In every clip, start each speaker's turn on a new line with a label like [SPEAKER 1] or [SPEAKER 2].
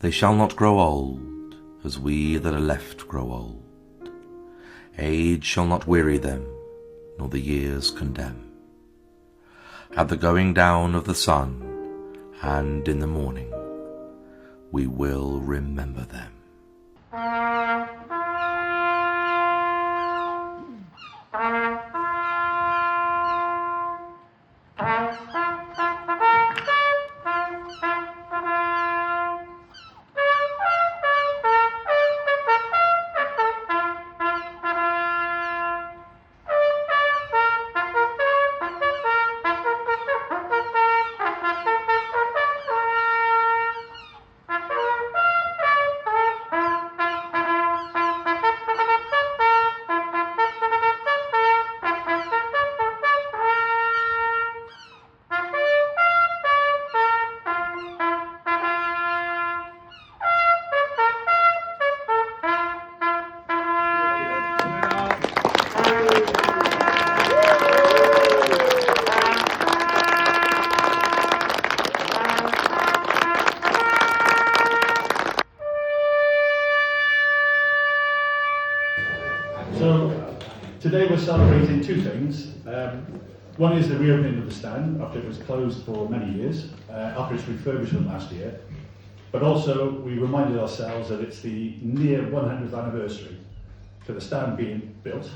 [SPEAKER 1] They shall not grow old, as we that are left grow old. Age shall not weary them, nor the years condemn. At the going down of the sun, and in the morning, we will remember them.
[SPEAKER 2] So today we're celebrating two things. One is the reopening of the stand after it was closed for many years, after its refurbishment last year. But also we reminded ourselves that it's the near 100th anniversary for the stand being built,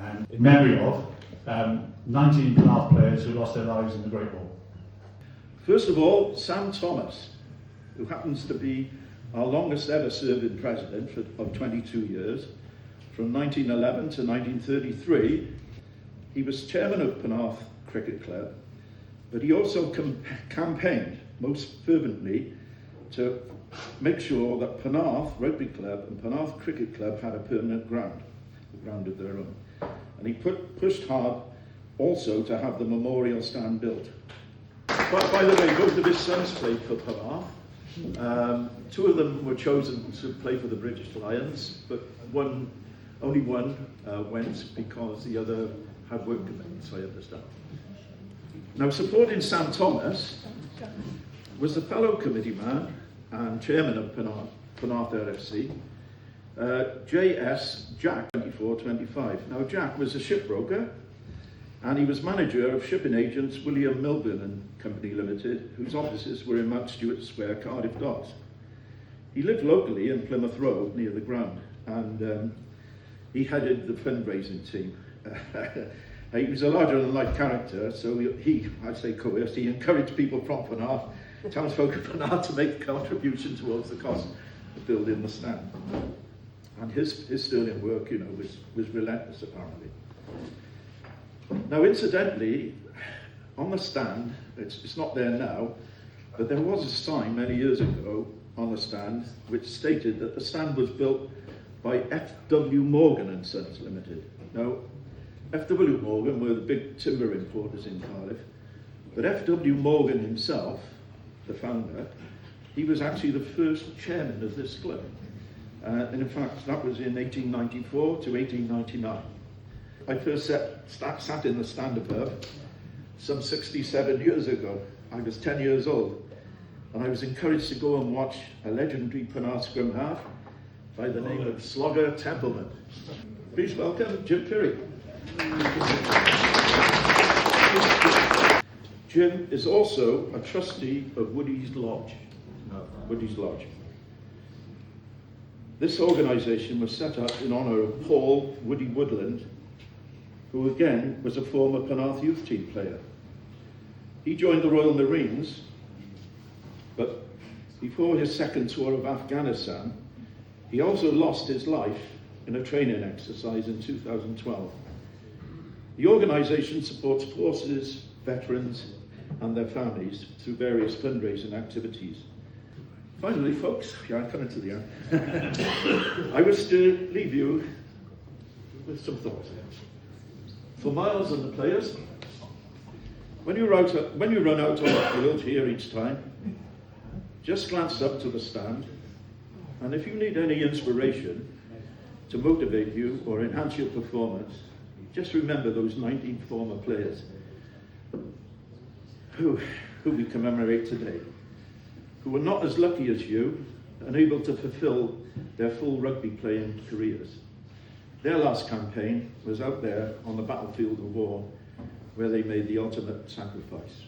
[SPEAKER 2] and in memory of 19 Penarth players who lost their lives in the Great War.
[SPEAKER 3] First of all, Sam Thomas, who happens to be our longest ever serving president of 22 years. From 1911 to 1933, he was chairman of Penarth Cricket Club, but he also campaigned most fervently to make sure that Penarth Rugby Club and Penarth Cricket Club had a permanent ground, a ground of their own. And he pushed hard also to have the memorial stand built. But by the way, both of his sons played for Penarth. Two of them were chosen to play for the British Lions, but only one went because the other had work commitments, I understand. Now, supporting Sam Thomas was the fellow committee man and chairman of Penarth RFC, JS Jack 2425. Now, Jack was a shipbroker, and he was manager of shipping agents William Milburn and Company Limited, whose offices were in Mount Stewart Square, Cardiff Docks. He lived locally in Plymouth Road near the ground, and he headed the fundraising team. He was a larger-than-life character, so I'd say coerced, he encouraged people from Penarth, townsfolk of Penarth, to make a contribution towards the cost of building the stand. And his sterling work, was relentless, apparently. Now, incidentally, on the stand, it's not there now, but there was a sign many years ago on the stand which stated that the stand was built by F.W. Morgan and Sons Limited. Now, F.W. Morgan were the big timber importers in Cardiff, but F.W. Morgan himself, the founder, he was actually the first chairman of this club. And in fact, that was in 1894 to 1899. I first sat in the stand above some 67 years ago. I was 10 years old, and I was encouraged to go and watch a legendary Penarth scrum half by the name of Slogger Templeman. Please welcome Jim Perry. Jim is also a trustee of Woody's Lodge. This organisation was set up in honour of Paul Woody Woodland, who again was a former Penarth youth team player. He joined the Royal Marines, but before his second tour of Afghanistan, he also lost his life in a training exercise in 2012. The organisation supports forces, veterans, and their families through various fundraising activities. Finally, folks, I'm coming to the end. I wish to leave you with some thoughts. For Miles and the players, when you run out on the field here each time, just glance up to the stand, and if you need any inspiration to motivate you or enhance your performance, just remember those 19 former players who we commemorate today, who were not as lucky as you, unable to fulfil their full rugby playing careers. Their last campaign was out there on the battlefield of war, where they made the ultimate sacrifice.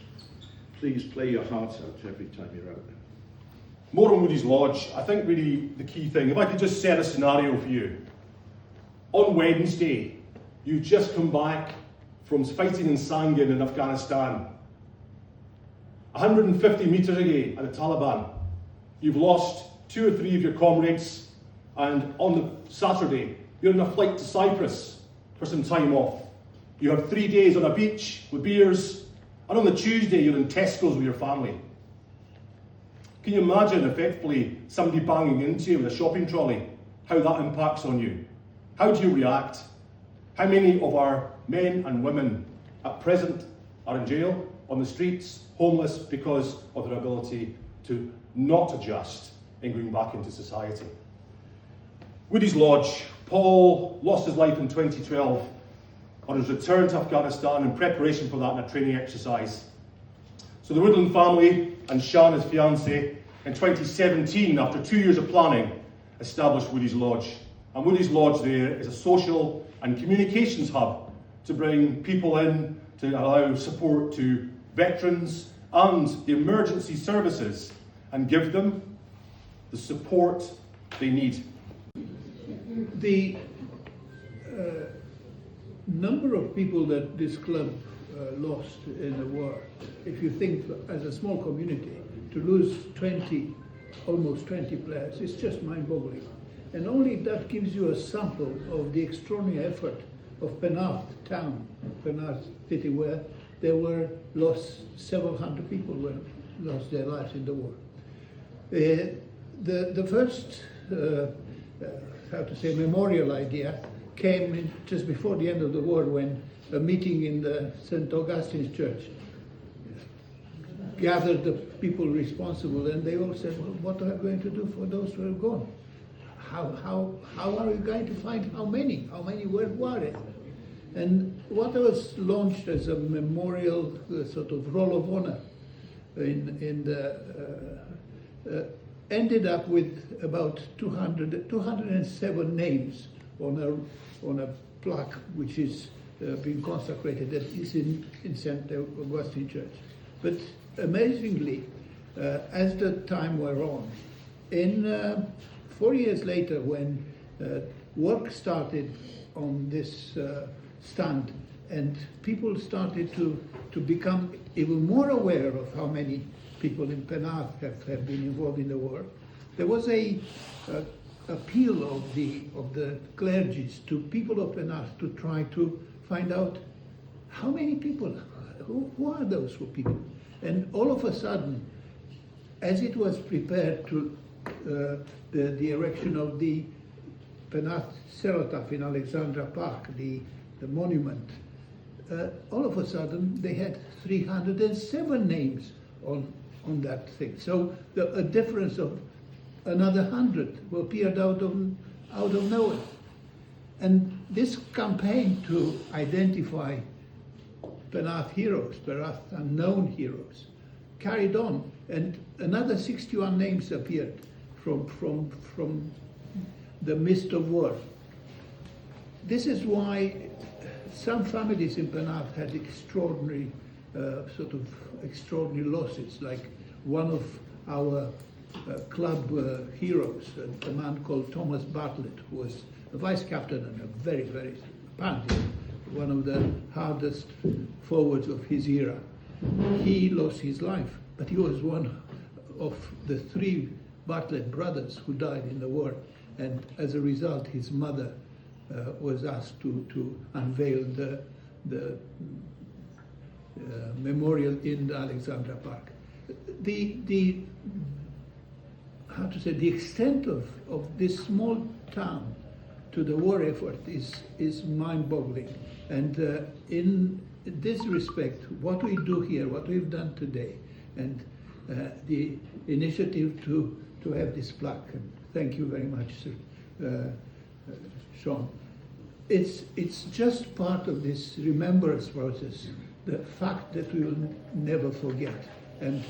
[SPEAKER 3] Please play your hearts out every time you're out there.
[SPEAKER 4] More on Woody's Lodge. I think really the key thing, if I could just set a scenario for you. On Wednesday, you've just come back from fighting in Sangin in Afghanistan. 150 metres away at the Taliban. You've lost 2 or 3 of your comrades, and on the Saturday, you're on a flight to Cyprus for some time off. You have 3 days on a beach with beers, and on the Tuesday, you're in Tesco's with your family. Can you imagine, effectively, somebody banging into you with a shopping trolley, how that impacts on you? How do you react? How many of our men and women at present are in jail, on the streets, homeless, because of their ability to not adjust in going back into society? Woody's Lodge. Paul lost his life in 2012 on his return to Afghanistan in preparation for that in a training exercise. So the Woodland family and Sian, his fiancée, in 2017, after 2 years of planning, established Woody's Lodge. And Woody's Lodge there is a social and communications hub to bring people in, to allow support to veterans and the emergency services, and give them the support they need.
[SPEAKER 5] The number of people that this club lost in the war, if you think as a small community, to lose 20, almost 20 players, it's just mind-boggling. And only that gives you a sample of the extraordinary effort of Penarth town, Penarth city, where there were lost, several hundred people lost their lives in the war. The first, how to say, memorial idea came in just before the end of the war, when a meeting in the St. Augustine's Church gathered the people responsible, and they all said, well, what are we going to do for those who are gone? How are we going to find how many? How many were it? And what was launched as a memorial sort of roll of honor ended up with about 207 names on a plaque which is being consecrated, that is in St. Augustine Church. But amazingly, as the time wore on, in 4 years later, when work started on this stand, and people started to become even more aware of how many people in Penarth have been involved in the war, there was a appeal of the clergies to people of Penarth to try to find out how many people, who are those people. And all of a sudden, as it was prepared to the erection of the Penarth Cenotaph in Alexandra Park, the monument, all of a sudden they had 307 names on that thing. So a difference of another 100 appeared out of nowhere. And this campaign to identify Penarth heroes, Penarth unknown heroes, carried on, and another 61 names appeared from the mist of war. This is why some families in Penarth had extraordinary extraordinary losses, like one of our club heroes, a man called Thomas Bartlett, who was a vice captain and a very, very, apparently one of the hardest forwards of his era. He lost his life, but he was one of the 3 Bartlett brothers who died in the war, and as a result his mother was asked to unveil the memorial in the Alexandra Park. The how to say, the extent of this small town to the war effort is mind-boggling. And in this respect, what we do here, what we've done today, and the initiative to have this plaque, and thank you very much, sir, Sean. It's just part of this remembrance process, the fact that we will never forget. And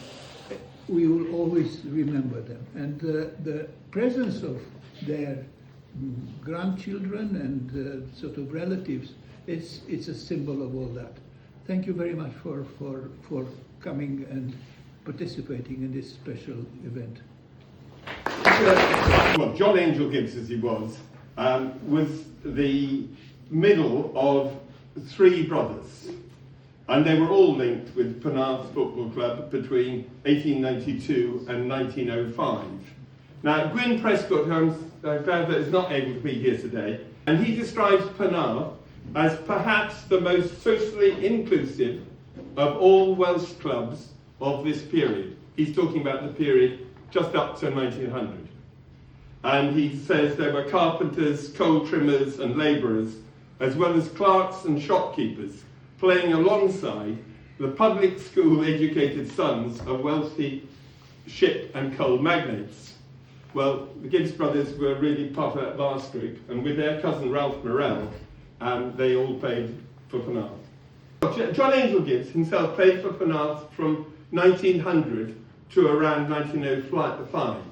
[SPEAKER 5] we will always remember them. And the presence of their grandchildren and sort of relatives, it's a symbol of all that. Thank you very much for coming and participating in this special event.
[SPEAKER 6] Well, John Angel Gibbs, as he was the middle of three brothers, and they were all linked with Penarth Football Club between 1892 and 1905. Now, Gwyn Prescott, who I'm glad that is not able to be here today, and he describes Penarth as perhaps the most socially inclusive of all Welsh clubs of this period. He's talking about the period just up to 1900. And he says there were carpenters, coal trimmers and labourers, as well as clerks and shopkeepers, playing alongside the public school educated sons of wealthy ship and coal magnates. Well, the Gibbs brothers were really part of that vast group, and with their cousin Ralph Morrell, they all played for Penarth. John Angel Gibbs himself played for Penarth from 1900 to around 1905.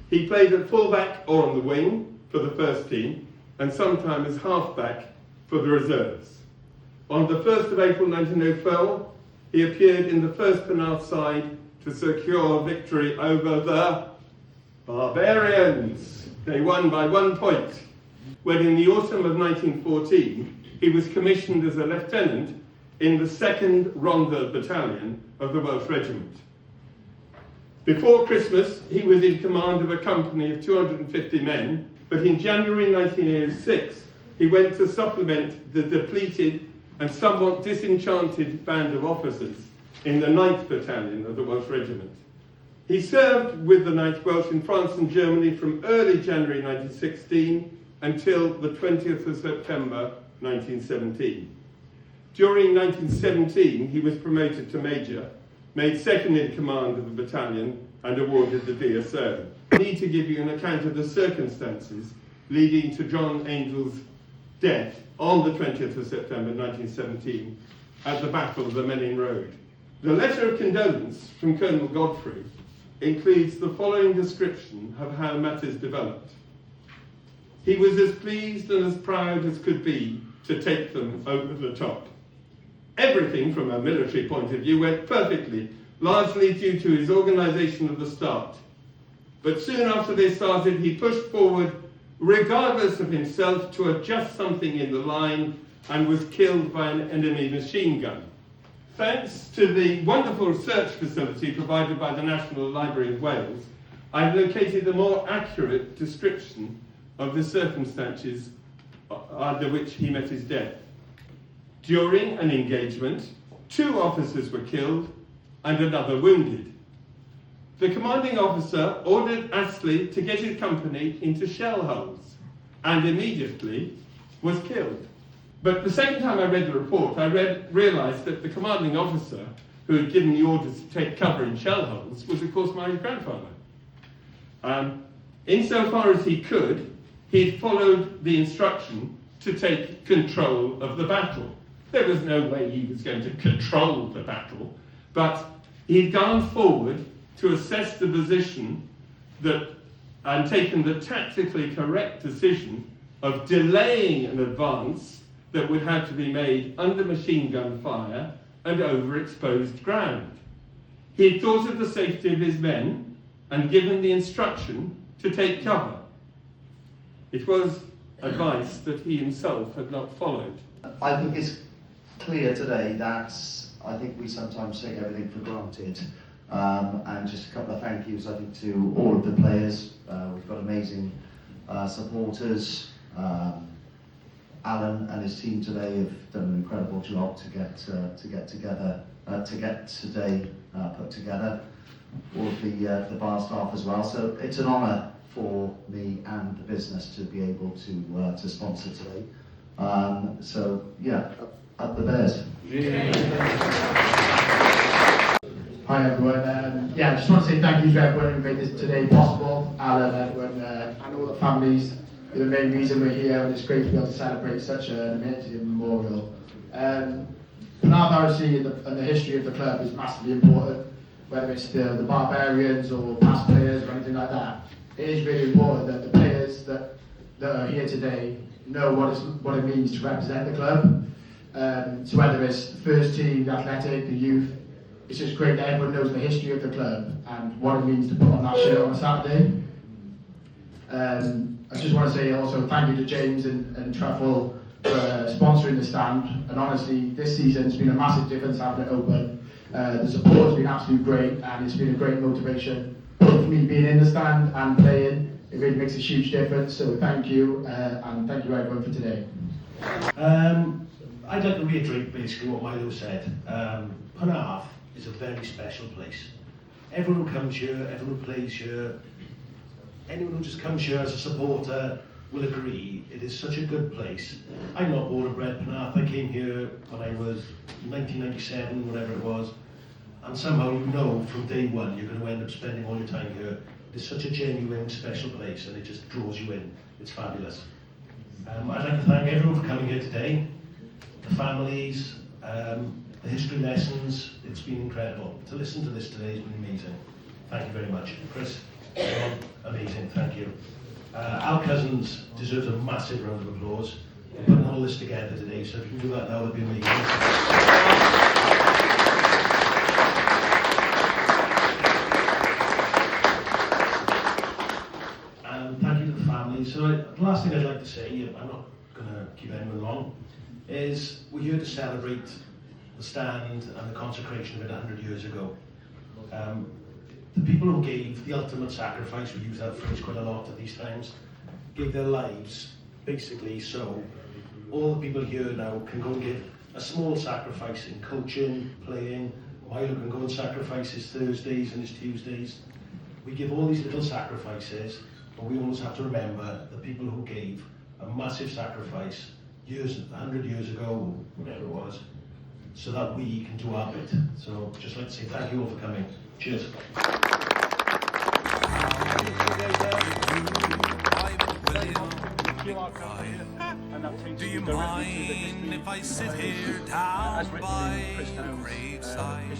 [SPEAKER 6] He played at fullback or on the wing for the first team, and sometimes as halfback for the reserves. On the 1st of April 1904, he appeared in the first Penarth side to secure victory over the Barbarians. They won by 1 point. When in the autumn of 1914, he was commissioned as a lieutenant in the 2nd Rhondda Battalion of the Welsh Regiment. Before Christmas, he was in command of a company of 250 men, but in January 1906, he went to supplement the depleted and somewhat disenchanted band of officers in the 9th Battalion of the Welsh Regiment. He served with the 9th Welsh in France and Germany from early January 1916 until the 20th of September 1917. During 1917, he was promoted to Major, made second in command of the battalion and awarded the DSO. I need to give you an account of the circumstances leading to John Angel's death on the 20th of September 1917 at the Battle of the Menin Road. The letter of condolence from Colonel Godfrey includes the following description of how matters developed. He was as pleased and as proud as could be to take them over the top. Everything from a military point of view went perfectly, largely due to his organisation of the start. But soon after they started, he pushed forward, regardless of himself, to adjust something in the line and was killed by an enemy machine gun. Thanks to the wonderful research facility provided by the National Library of Wales, I've located a more accurate description of the circumstances under which he met his death. During an engagement, 2 officers were killed and another wounded. The commanding officer ordered Astley to get his company into shell holes and immediately was killed. But the second time I read the report, I realised that the commanding officer who had given the orders to take cover in shell holes was, of course, my grandfather. Insofar as he could, he'd followed the instruction to take control of the battle. There was no way he was going to control the battle, but he'd gone forward to assess the position and taken the tactically correct decision of delaying an advance that would have to be made under machine gun fire and over exposed ground. He had thought of the safety of his men and given the instruction to take cover. It was advice that he himself had not followed.
[SPEAKER 7] I think it's clear today that I think we sometimes take everything for granted. And just a couple of thank yous, I think, to all of the players. We've got amazing supporters. Alan and his team today have done an incredible job to get today put together. All of the bar staff as well. So it's an honour for me and the business to be able to sponsor today. So yeah, up the Bears.
[SPEAKER 8] Hi everyone. I just want to say thank you to everyone who made this today possible. Alan, everyone, and all the families. You're the main reason we're here, and it's great to be able to celebrate such an amazing memorial. Penarth RFC and the history of the club is massively important. whether it's the barbarians or past players or anything like that, it is really important that the players that are here today know what it means to represent the club. So whether it's the first team, the athletic, the youth, it's just great that everyone knows the history of the club and what it means to put on that shirt on a Saturday. I just want to say also thank you to James and Truffle for sponsoring the stand, and honestly this season it's been a massive difference having it open. The support has been absolutely great and it's been a great motivation for me being in the stand and playing. It really makes a huge difference, so thank you and thank you everyone for today.
[SPEAKER 9] I'd like to reiterate basically what Milo said. Penarth is a very special place. Everyone who comes here, everyone who plays here, anyone who just comes here as a supporter will agree it is such a good place. I'm not born and bred Penarth. I came here when I was 1997, whatever it was, and somehow you know from day one you're going to end up spending all your time here. It's such a genuine, special place and it just draws you in. It's fabulous. I'd like to thank everyone for coming here today. The families, the history lessons, it's been incredible. To listen to this today has been amazing. Thank you very much. Chris, John, amazing, thank you. Our Cozens deserves a massive round of applause for putting all this together today, so if you can do that now, it'd be amazing. And thank you to the family. So the last thing I'd like to say, I'm not going to keep anyone long, is we're here to celebrate the stand and the consecration of it 100 years ago. The people who gave the ultimate sacrifice, we use that phrase quite a lot at these times, gave their lives, basically, so all the people here now can go and give a small sacrifice in coaching, playing. Milo can go and sacrifice his Thursdays and his Tuesdays. We give all these little sacrifices, but we always have to remember the people who gave a massive sacrifice 100 years ago, or whatever it was, so that we can do our bit. So just like to say thank you all for coming. Cheers.
[SPEAKER 10] Do you mind if I sit here down by the graveside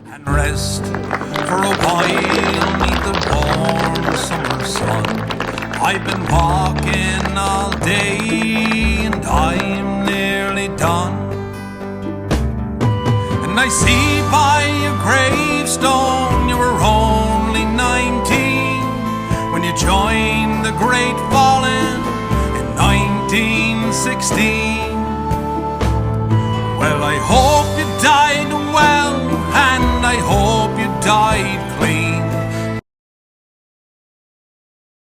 [SPEAKER 10] and rest for a while neath the warm summer sun? I've been walking all day and I'm nearly done. And I see by your gravestone you were only 19 when you joined the Great Fallen in 1916. Well, I hope you died well, and I hope